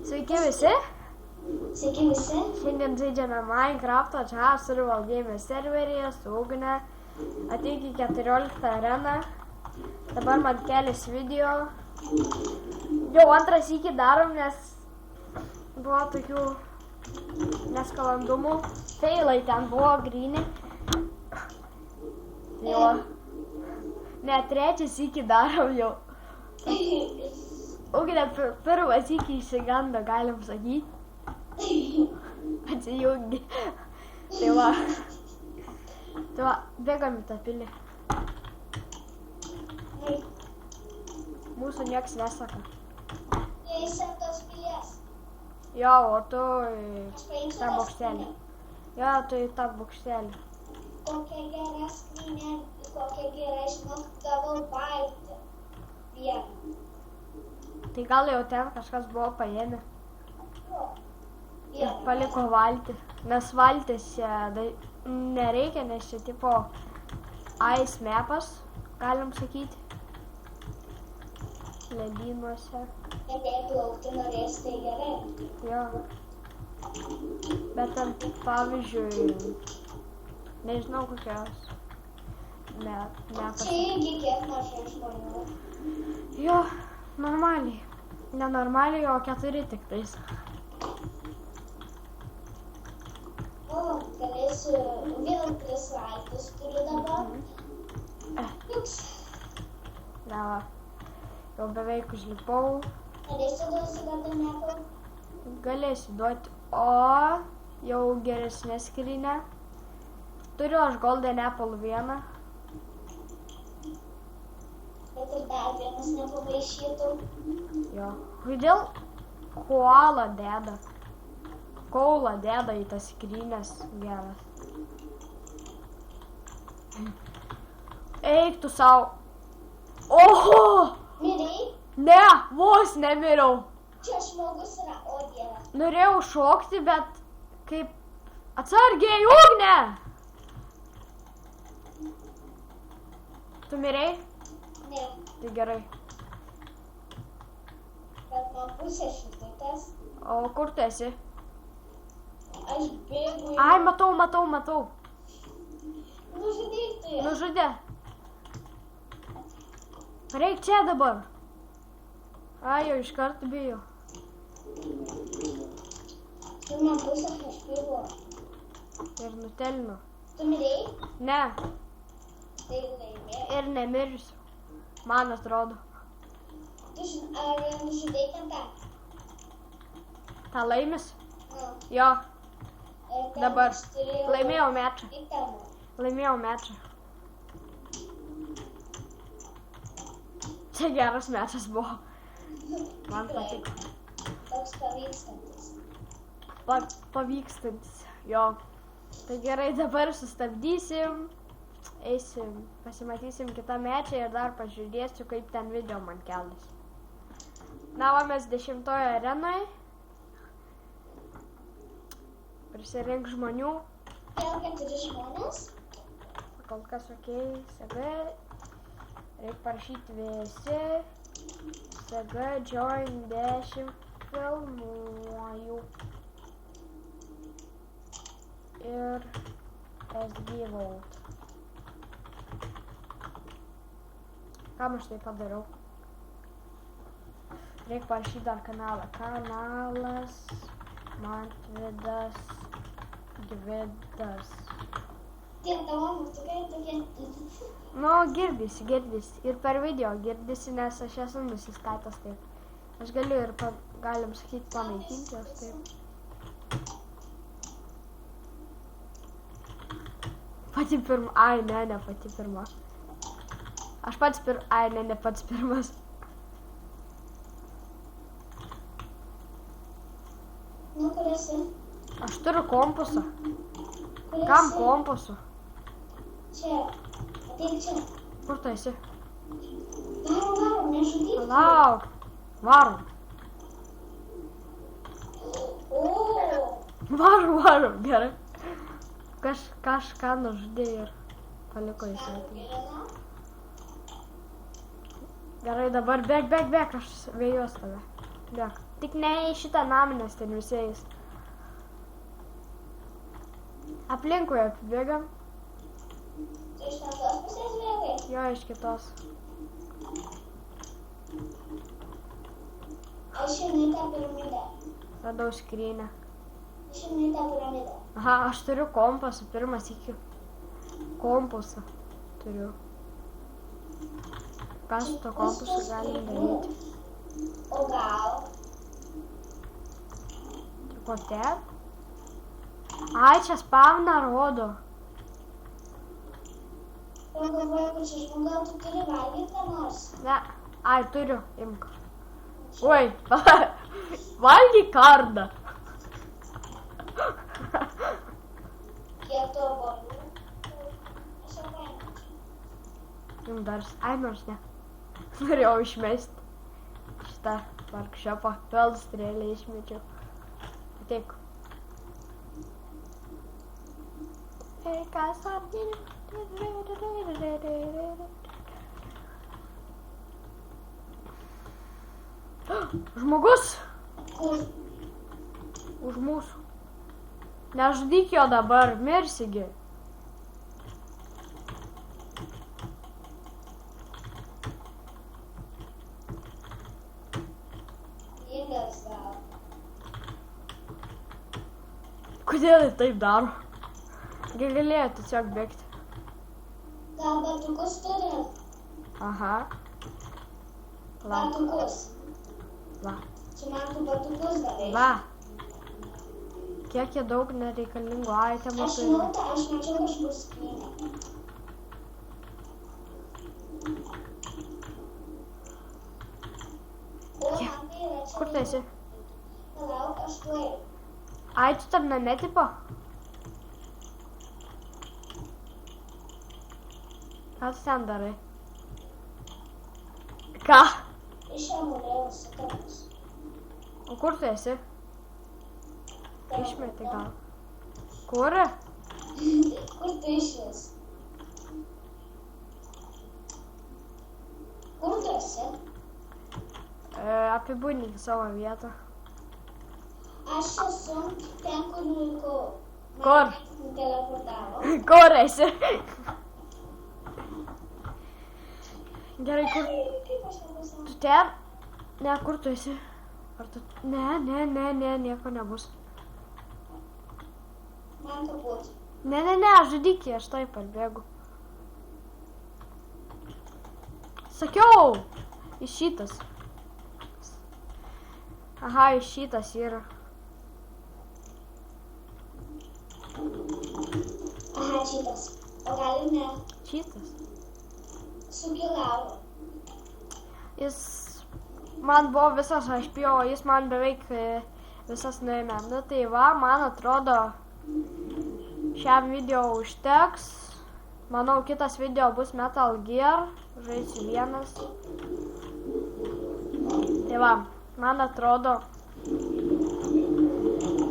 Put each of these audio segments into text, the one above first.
Sveiki visi. Sveiki visi. Šiandien žaidžiame Minecraft'o čia Survival Games serveryje su Ugne. Ateik į 14 areną. Dabar man kelias video. Jau antrą sykį darom, nes buvo tokių neskalandumų. Failai ten buvo gryni. Jo. Ne, trečią sykį darom jau. Ugne pirmą sykį išsigando, galim sakyti. Atsijungi. Tai va, bėgam į tą pilį. Mūsų nieks nesaka. Eis ant tos pilies. Jo, o tu Aš paimsiu tą tą bokštelį. Jo, tu į tą bokštelį. Kokia gera skrinė, kokia gera, žinok, gavau valtį. Vieną. Tai gal jau ten kažkas buvo paėmę Jo. ir Vieną. paliko valtį. Nes valtis nereikia, nes čia tipo ice mapas, galim sakyti. Ledynuose. Bet jei plaukti norės, tai gerai. Jo. Bet ten, pavyzdžiui, nežinau kokios metas. Čia irgi kiek mažai žmonių. Jo, normaliai. Nenormaliai, o 4 tik tais. O, galėsiu vėl 3 valtis turiu dabar. Liuks. Na, va. Jau beveik užlipau. Galėsiu duosi gadanėkų. Galėsiu duoti. O, jau geresnė skrinė. Turiu aš Golden Apple 1. Bet ir dar vienas nepamaišytų. Jo. Kodėl koala deda? Koala deda į tas skrinės geras. Eik tu sau. Oho! Miriai, Ne, vos nemiriau. čia žmogus yra, o dieve. Norėjau šokti, bet kaip atsargiai ugnė! Tu mirei? Ne, Tai gerai. bet man pusė šitutės. O kur tu esi? Aš bėgu į... Ai, matau. Nužudyti. Nužudė. Reik čia dabar. Ai, jau iš karto bijau. Tu man pusė kažkaip buvo. Ir nutelinu. Tu mirei? Ne, Tai laimėjai. ir nemirsiu. Man atrodo. Tu ar nužudai kentą? Ta laimis? Nu. Jo, Ir ten dabar. aš turėjau... Laimėjau mečą. Į temą. Laimėjau mečą. Čia geras mečas buvo. Man patiko. Toks pavykstantis. Pavykstantis. Jo. Tai gerai, dabar sustabdysim. Eisim, pasimatysim kitą mečą ir dar pažiūrėsiu, kaip ten video man keldys. Na, va, mes 10-oje arenoje. Prisirink žmonių. Vėl 4 žmonės. Kol kas okei, SG. Reikia parašyti visi. SG, join 10, filmuoju. Ir SG vote. Kam aš tai padariau? Reikia parašyti dar kanalą. Kanalas Mantvidas Gvidas. Tie tavo muzika tokie... Nu, girdisi. Ir per video girdisi, nes aš esu nusistatęs taip. Aš galiu ir, galim sakyti, panaikinti jos taip. Pati pirma. Ai, ne pati pirma. Aš pats ai, ne pats pirmas. Nu, kur esi? Aš turiu kompasą. Kur Kam esi? kompasą? Čia. Ateik čia. Kur tu esi? Varom, nežudyk. Palauk. Varom. O, Varom, gerai. Kažką nužudė ir paliko įsakymą. Gelena. Gerai, dabar bėk, aš vėjuos tave. Bėk. Tik ne į šitą namą, nes ten visais. Aplinkui apibėgam. Tu iš ten tos pusės bėgai? Jo, iš kitos. Aš einu į tą piramidę. Radau skrynę. Aš einu į tą piramidę. Aha, aš turiu kompasą, pirmas iki kompasą turiu. Ką su to kompasu galim daryti? O gal? Ko ten? Ai, čia spawną rodo. Pagalvoju, kad čia gal tu turi valgyti ką nors. Ne, ai, turiu, imk. Oi, valgy kardą. Kiek to bolių? Aš jau paėmiau. Jums dar, ai, nors ne. Norėjau išmesti šitą workshopą. Vėl strėlę išmečiau. Ateik. Kas apdėlė? Žmogus! Kur? Už mūsų. Nežudyk jo dabar, mirsigi. Ingas gal. Kodėl jis taip daro? Galėjo tiesiog bėgti. Gal batukus turi? Aha. Batukus. Va. Čia man tu batukus davai. Va. Kiek jie daug nereikalingų itemų Aš turi. žinau, aš mačiau kažkur skrynę. O, man tai yra čia. Kur tu esi? Palauk, aš tuoj. Ai, tu tam name tipo? Ką tu ten darai? Ką? Iš čia mulėjau sutamus. O kur tu esi? Išmeti gal. Kur? Kur tu išvis? Kur tu esi? Apibūdink savo vietą. Aš esu ten, kur nuvykau. Kur? Mane teleportavo. Kur esi? Gerai, kur? Kaip aš nepasakau? Tu ten? Ne, kur tu esi? Ar tu... Ne, nieko nebus. Man kaput. Ne, žudyk jį, aš taip atbėgu. Sakiau! Iš šitas. Aha, iš šitas yra. Aha, šitas. O gal ir ne? Šitas. Sugilavo. Jis man buvo visas HP, o jis man beveik visas nuėmė. Nu tai va, man atrodo, šiam video užteks. Manau, kitas video bus Metal Gear. Žaisiu vienas. Tai va, man atrodo,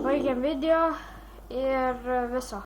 baigiam video ir viso.